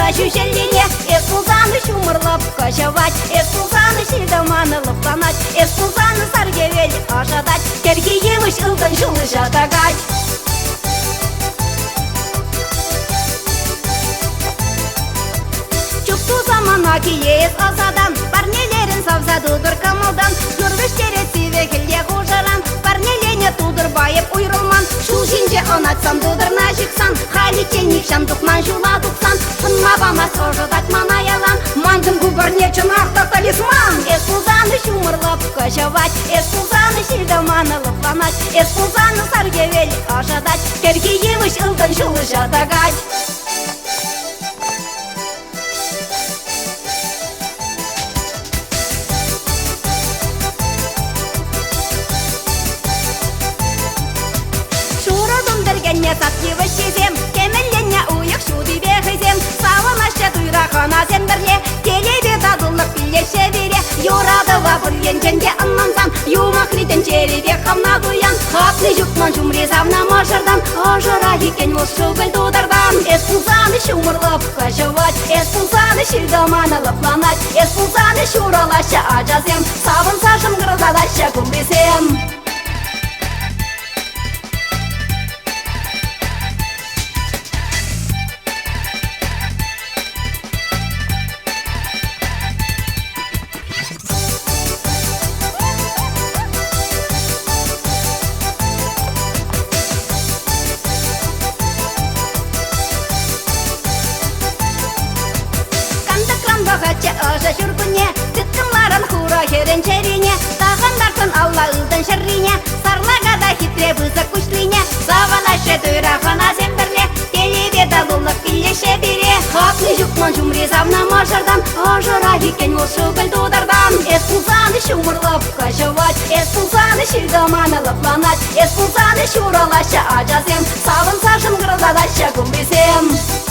Ана шүшеліне Эспулзаны шумырлап кашавать Эспулзаны шилдаманылып ланать Эспулзаны саргевел ашадать Кергиевыш ылдан шулы жатагать Чупту замана киес азадан Парнелерін савза дудыр камылдан Нұрвіш тересі векілде хужаран Парнелене тудыр байып уйрылман Шул жинже анатсан дудыр нажиксан Халиченник шандукман жула дуксан Тынма бамас ожыдат манаялан Мандын губернечен ахта талисман Эспулзаны шумырлап кашавать Эспулзаны шилдаманылып ланать Эспулзаны саргевел ашадать Кергиевыш ылдан шулы жатагать Генне сапкивы шезем, кемелленне уйық шуды бехезем Савынашча туйра хана зембірле, телебе дадылық пиллеше бере Юрадыва бүрленченде аннансан, юмақлиден черебе қамна дуян Хапны жүкман жұмре савна мажырдан, ажыра екен ол шугіл дудырдан Эспулзаны шумырлып қашывать, эспулзаны шилдаманылып ланать Эспулзаны шуралаша ажазем, савын сажым ғырзадаша күмбесем Бағатча ажа жүргіне Түттіңларын хура херен черине Тағындартын алла ұлдың шыррине Сарлағада хитре бұзы күшлине Саванашы түйра қана зембірле Телебе далулық киллеше бере Хапны жүкман жұмре савна мажырдан Ажыра екен ол шугіл дудырдан Эспулзаны шумырлап кашывать Эспулзаны шилдаманылып ланать Эспулзаны шуралаша ажазем Савын сажым ғырзадаша күмбесем